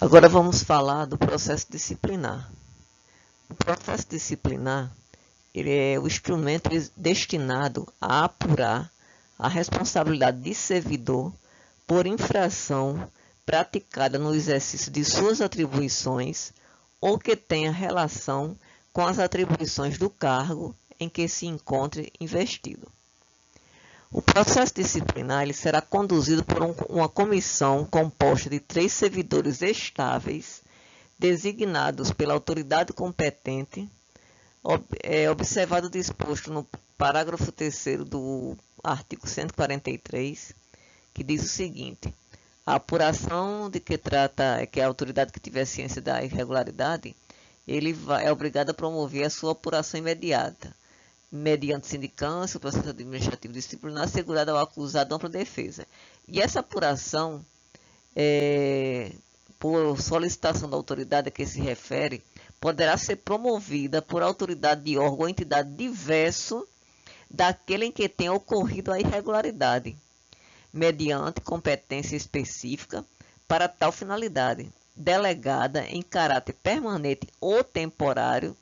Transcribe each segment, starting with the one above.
Agora vamos falar do processo disciplinar. O processo disciplinar, ele é o instrumento destinado a apurar a responsabilidade de servidor por infração praticada no exercício de suas atribuições ou que tenha relação com as atribuições do cargo em que se encontre investido. O processo disciplinar ele será conduzido por uma comissão composta de 3 servidores estáveis, designados pela autoridade competente, observado o disposto no parágrafo 3º do artigo 143, que diz o seguinte: a apuração de que trata, que a autoridade que tiver ciência da irregularidade, ele é obrigado a promover a sua apuração imediata, mediante sindicância, o processo administrativo disciplinar assegurado ao acusado ampla defesa. E essa apuração, por solicitação da autoridade a que se refere, poderá ser promovida por autoridade de órgão ou entidade diverso daquele em que tenha ocorrido a irregularidade, mediante competência específica para tal finalidade, delegada em caráter permanente ou temporário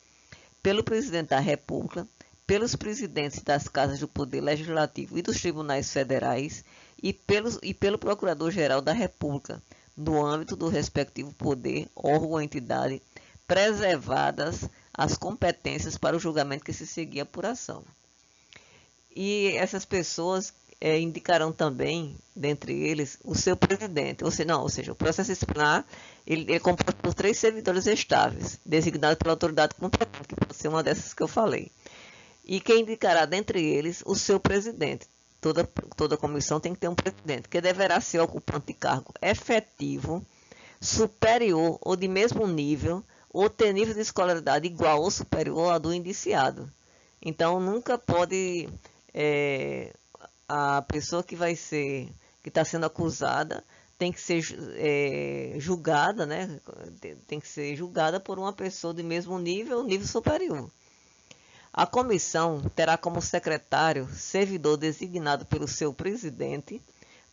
pelo Presidente da República, pelos presidentes das Casas do Poder Legislativo e dos Tribunais Federais e pelo Procurador-Geral da República, no âmbito do respectivo poder, órgão ou entidade, preservadas as competências para o julgamento que se seguir a apuração. E essas pessoas indicarão também, dentre eles, o seu presidente, ou seja, o processo disciplinar ele é composto por 3 servidores estáveis, designados pela autoridade competente, que pode ser uma dessas que eu falei. E quem indicará dentre eles o seu presidente. Toda comissão tem que ter um presidente, que deverá ser ocupante de cargo efetivo, superior ou de mesmo nível, ou ter nível de escolaridade igual ou superior ao do indiciado. Então, nunca pode a pessoa que está sendo acusada, tem que ser julgada, né? Tem que ser julgada por uma pessoa de mesmo nível superior. A comissão terá como secretário servidor designado pelo seu presidente,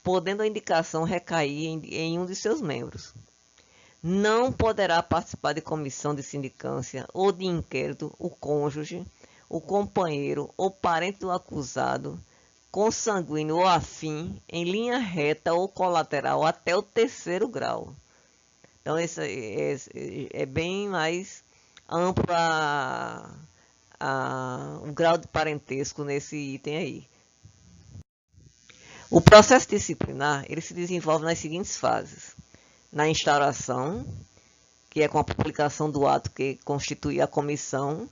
podendo a indicação recair em um de seus membros. Não poderá participar de comissão de sindicância ou de inquérito o cônjuge, o companheiro ou parente do acusado, consanguíneo ou afim, em linha reta ou colateral até o 3º grau. Então, esse é bem mais amplo o grau de parentesco nesse item aí. O processo disciplinar ele se desenvolve nas seguintes fases: na instauração, que é com a publicação do ato que constitui a comissão;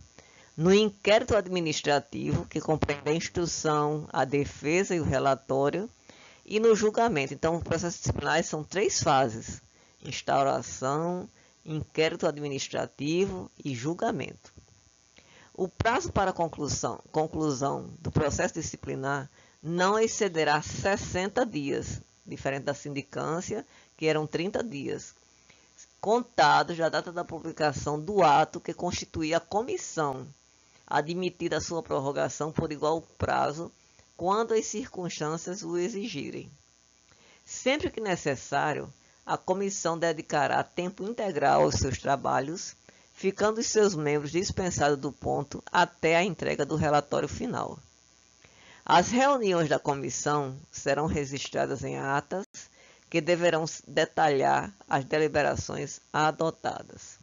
no inquérito administrativo, que compreende a instrução, a defesa e o relatório; e no julgamento. Então, o processo disciplinar são 3 fases: instauração, inquérito administrativo e julgamento. O prazo para a conclusão do processo disciplinar não excederá 60 dias, diferente da sindicância, que eram 30 dias, contados da data da publicação do ato que constituía a comissão, admitida a sua prorrogação por igual prazo, quando as circunstâncias o exigirem. Sempre que necessário, a comissão dedicará tempo integral aos seus trabalhos, ficando os seus membros dispensados do ponto até a entrega do relatório final. As reuniões da comissão serão registradas em atas, que deverão detalhar as deliberações adotadas.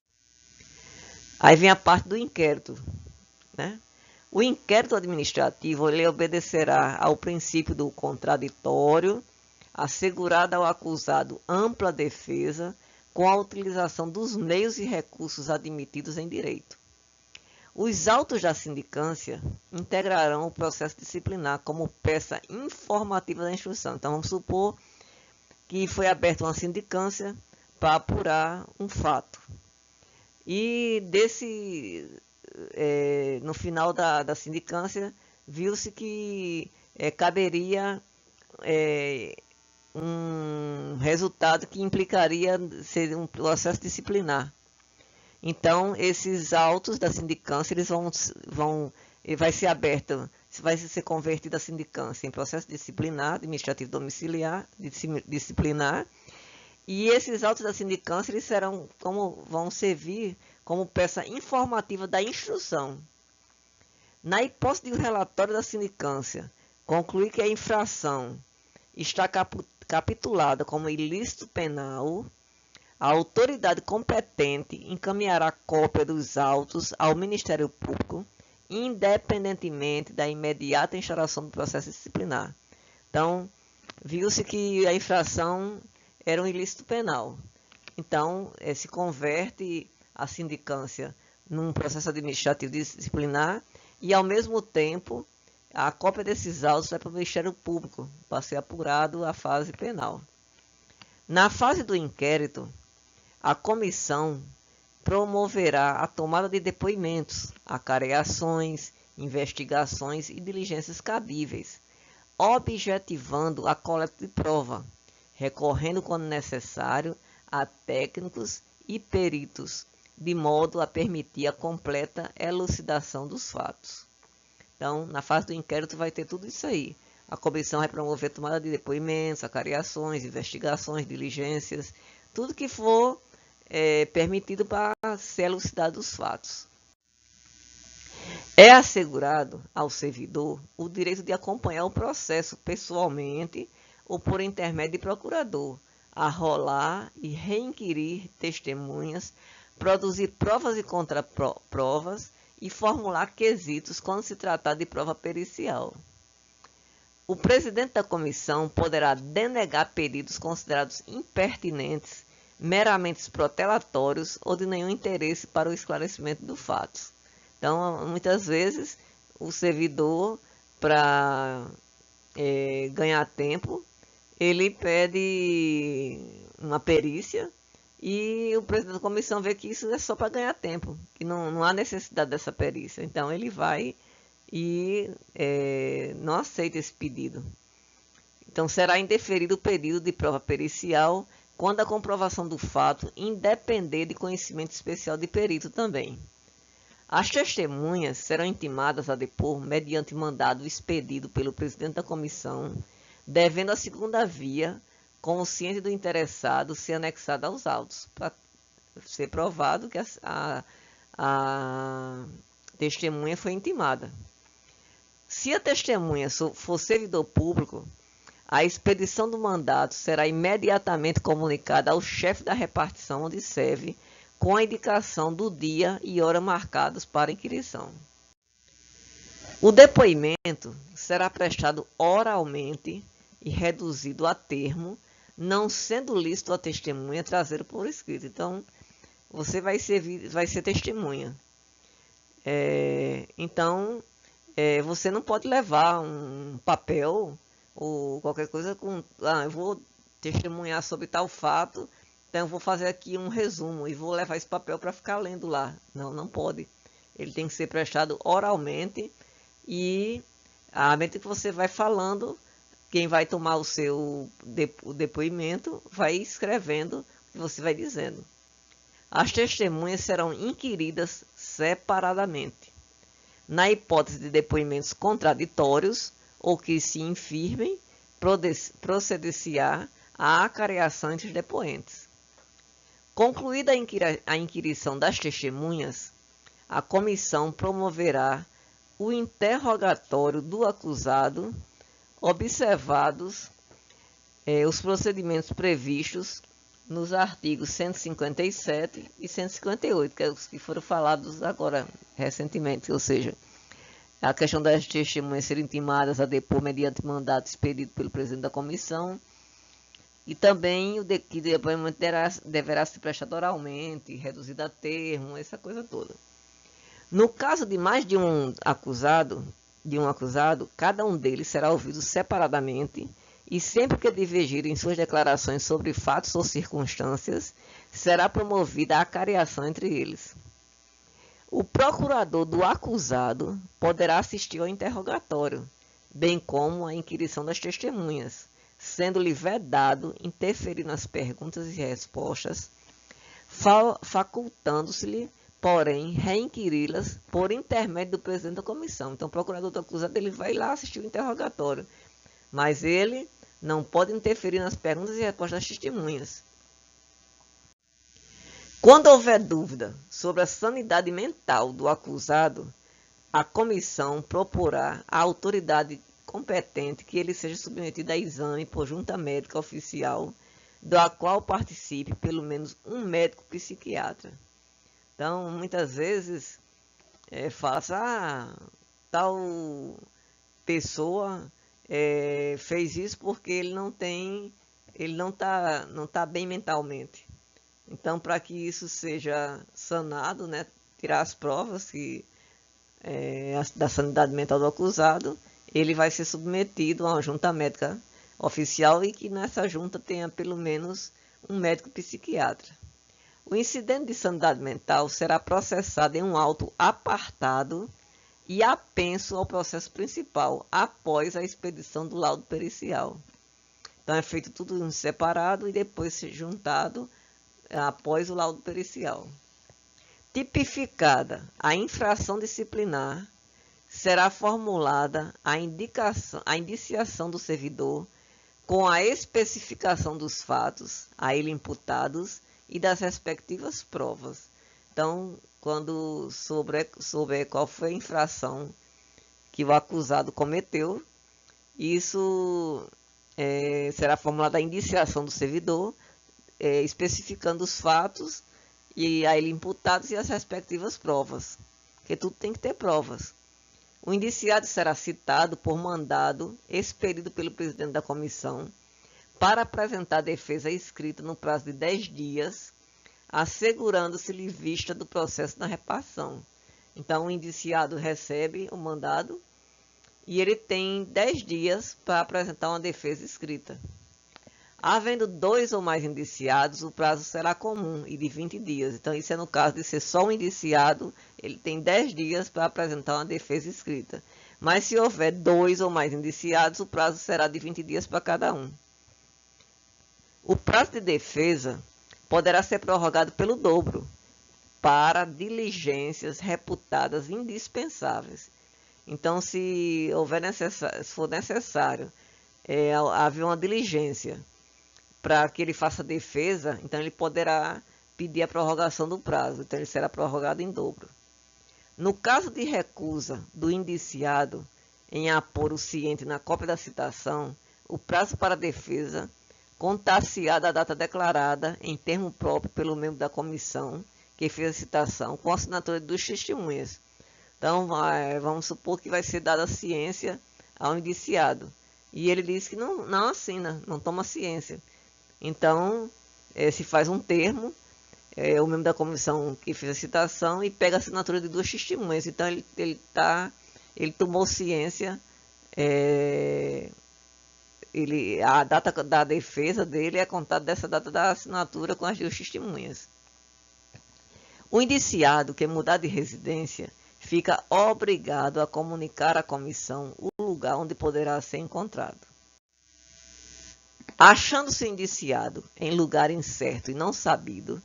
Aí vem a parte do inquérito, né? O inquérito administrativo ele obedecerá ao princípio do contraditório, assegurada ao acusado ampla defesa, com a utilização dos meios e recursos admitidos em direito. Os autos da sindicância integrarão o processo disciplinar como peça informativa da instrução. Então, vamos supor que foi aberta uma sindicância para apurar um fato. E no final da sindicância, viu-se que caberia um resultado que implicaria ser um processo disciplinar. Então, esses autos da sindicância, eles vai ser aberto, vai ser convertida a sindicância em processo disciplinar, administrativo domiciliar, disciplinar, E esses autos da sindicância eles vão servir como peça informativa da instrução. Na hipótese de o relatório da sindicância concluir que a infração está capitulada como ilícito penal, a autoridade competente encaminhará cópia dos autos ao Ministério Público, independentemente da imediata instauração do processo disciplinar. Então, viu-se que a infração era um ilícito penal. Então, se converte a sindicância num processo administrativo disciplinar e, ao mesmo tempo, a cópia desses autos vai para o Ministério Público para ser apurado a fase penal. Na fase do inquérito, a comissão promoverá a tomada de depoimentos, acareações, investigações e diligências cabíveis, objetivando a coleta de prova, recorrendo quando necessário a técnicos e peritos, de modo a permitir a completa elucidação dos fatos. Então, na fase do inquérito vai ter tudo isso aí. A comissão vai promover tomada de depoimentos, acareações, investigações, diligências, tudo que for permitido para ser elucidado os fatos. É assegurado ao servidor o direito de acompanhar o processo pessoalmente ou por intermédio de procurador, arrolar e reinquirir testemunhas, produzir provas e contraprovas e formular quesitos quando se tratar de prova pericial. O presidente da comissão poderá denegar pedidos considerados impertinentes, meramente protelatórios ou de nenhum interesse para o esclarecimento do fato. Então, muitas vezes, o servidor, para ganhar tempo, ele pede uma perícia e o presidente da comissão vê que isso é só para ganhar tempo, que não há necessidade dessa perícia. Então, ele vai e não aceita esse pedido. Então, será indeferido o pedido de prova pericial quando a comprovação do fato independer de conhecimento especial de perito também. As testemunhas serão intimadas a depor mediante mandado expedido pelo presidente da comissão, devendo a segunda via, consciente do interessado, ser anexada aos autos, para ser provado que a testemunha foi intimada. Se a testemunha for servidor público, a expedição do mandato será imediatamente comunicada ao chefe da repartição onde serve, com a indicação do dia e hora marcados para a inquirição. O depoimento será prestado oralmente e reduzido a termo, não sendo lícito a testemunha trazer por escrito. Então, você vai ser testemunha. Então, você não pode levar um papel ou qualquer coisa eu vou testemunhar sobre tal fato, então eu vou fazer aqui um resumo e vou levar esse papel para ficar lendo lá. Não pode. Ele tem que ser prestado oralmente e, à medida que você vai falando, quem vai tomar o seu depoimento vai escrevendo o que você vai dizendo. As testemunhas serão inquiridas separadamente. Na hipótese de depoimentos contraditórios ou que se infirmem, proceder-se-á a acareação entre os depoentes. Concluída a inquirição das testemunhas, a comissão promoverá o interrogatório do acusado, observados os procedimentos previstos nos artigos 157 e 158, que é os que foram falados agora recentemente, ou seja, a questão das testemunhas serem intimadas a depor mediante mandato expedido pelo presidente da comissão e também que o depoimento deverá ser prestado oralmente, reduzido a termo, essa coisa toda. No caso de mais de um acusado, cada um deles será ouvido separadamente e sempre que divergirem suas declarações sobre fatos ou circunstâncias, será promovida a acareação entre eles. O procurador do acusado poderá assistir ao interrogatório, bem como à inquirição das testemunhas, sendo-lhe vedado interferir nas perguntas e respostas, facultando-se-lhe, porém, reinquiri-las por intermédio do presidente da comissão. Então, o procurador do acusado ele vai lá assistir o interrogatório, mas ele não pode interferir nas perguntas e respostas das testemunhas. Quando houver dúvida sobre a sanidade mental do acusado, a comissão proporá à autoridade competente que ele seja submetido a exame por junta médica oficial, da qual participe pelo menos um médico psiquiatra. Então, muitas vezes, fala-se, tal pessoa fez isso porque ele não tá bem mentalmente. Então, para que isso seja sanado, né, tirar as provas da sanidade mental do acusado, ele vai ser submetido a uma junta médica oficial e que nessa junta tenha pelo menos um médico psiquiatra. O incidente de sanidade mental será processado em um auto apartado e apenso ao processo principal, após a expedição do laudo pericial. Então é feito tudo em separado e depois juntado após o laudo pericial. Tipificada a infração disciplinar, será formulada a indiciação do servidor com a especificação dos fatos a ele imputados e das respectivas provas. Então, quando souber qual foi a infração que o acusado cometeu, isso será formulada a indiciação do servidor, especificando os fatos e a ele imputados e as respectivas provas, porque tudo tem que ter provas. O indiciado será citado por mandado expedido pelo presidente da comissão para apresentar defesa escrita no prazo de 10 dias, assegurando-se-lhe vista do processo na repartição. Então, o indiciado recebe o mandado e ele tem 10 dias para apresentar uma defesa escrita. Havendo 2 ou mais indiciados, o prazo será comum e de 20 dias. Então, isso é no caso de ser só um indiciado, ele tem 10 dias para apresentar uma defesa escrita. Mas se houver 2 ou mais indiciados, o prazo será de 20 dias para cada um. O prazo de defesa poderá ser prorrogado pelo dobro para diligências reputadas indispensáveis. Então, se for necessário haver uma diligência para que ele faça defesa, então ele poderá pedir a prorrogação do prazo, então ele será prorrogado em dobro. No caso de recusa do indiciado em apor o ciente na cópia da citação, o prazo para defesa contar-se-á da data declarada em termo próprio pelo membro da comissão que fez a citação, com a assinatura dos testemunhas. Então, vamos supor que vai ser dada a ciência ao indiciado, e ele diz que não assina, não toma ciência. Então, se faz um termo, o membro da comissão que fez a citação e pega a assinatura de 2 testemunhas. Então, ele tomou ciência, a data da defesa dele é contada dessa data da assinatura com as 2 testemunhas. O indiciado que mudar de residência fica obrigado a comunicar à comissão o lugar onde poderá ser encontrado. Achando-se indiciado em lugar incerto e não sabido,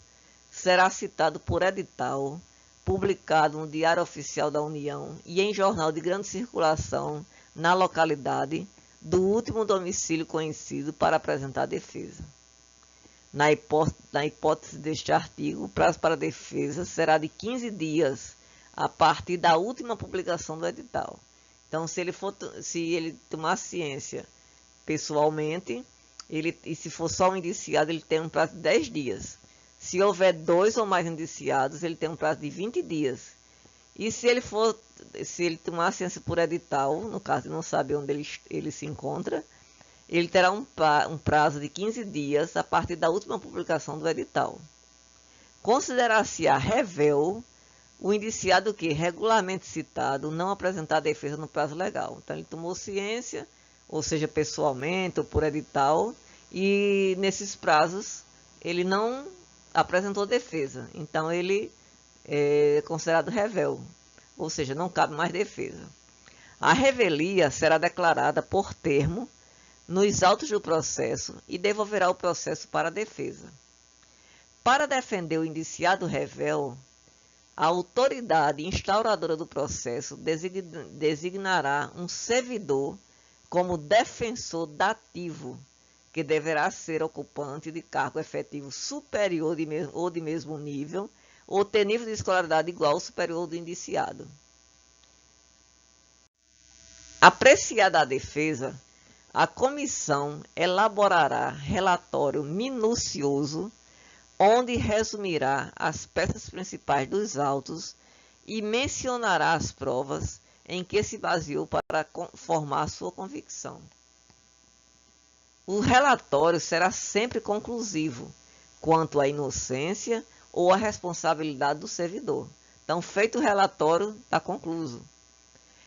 será citado por edital, publicado no Diário Oficial da União e em jornal de grande circulação na localidade do último domicílio conhecido para apresentar a defesa. Na hipótese deste artigo, o prazo para a defesa será de 15 dias a partir da última publicação do edital. Então, se ele tomar ciência pessoalmente, e se for só um indiciado, ele tem um prazo de 10 dias. Se houver 2 ou mais indiciados, ele tem um prazo de 20 dias. E se ele tomar ciência por edital, no caso de não saber onde ele se encontra, ele terá um prazo de 15 dias a partir da última publicação do edital. Considerar-se-á rével o indiciado que, regularmente citado, não apresentar defesa no prazo legal. Então, ele tomou ciência, ou seja, pessoalmente ou por edital, e nesses prazos ele não apresentou defesa. Então, ele é considerado rével, ou seja, não cabe mais defesa. A revelia será declarada por termo nos autos do processo e devolverá o processo para a defesa. Para defender o indiciado rével, a autoridade instauradora do processo designará um servidor como defensor dativo, que deverá ser ocupante de cargo efetivo superior ou de mesmo nível, ou ter nível de escolaridade igual ou superior ao do indiciado. Apreciada a defesa, a comissão elaborará relatório minucioso, onde resumirá as peças principais dos autos e mencionará as provas em que se baseou para formar sua convicção. O relatório será sempre conclusivo quanto à inocência ou à responsabilidade do servidor. Então, feito o relatório, está concluso.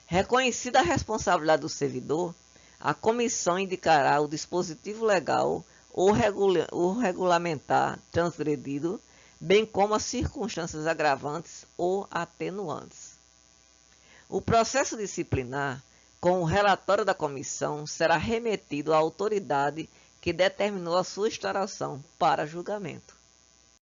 Reconhecida a responsabilidade do servidor, a comissão indicará o dispositivo legal ou regulamentar transgredido, bem como as circunstâncias agravantes ou atenuantes. O processo disciplinar, com o relatório da comissão, será remetido à autoridade que determinou a sua instauração para julgamento.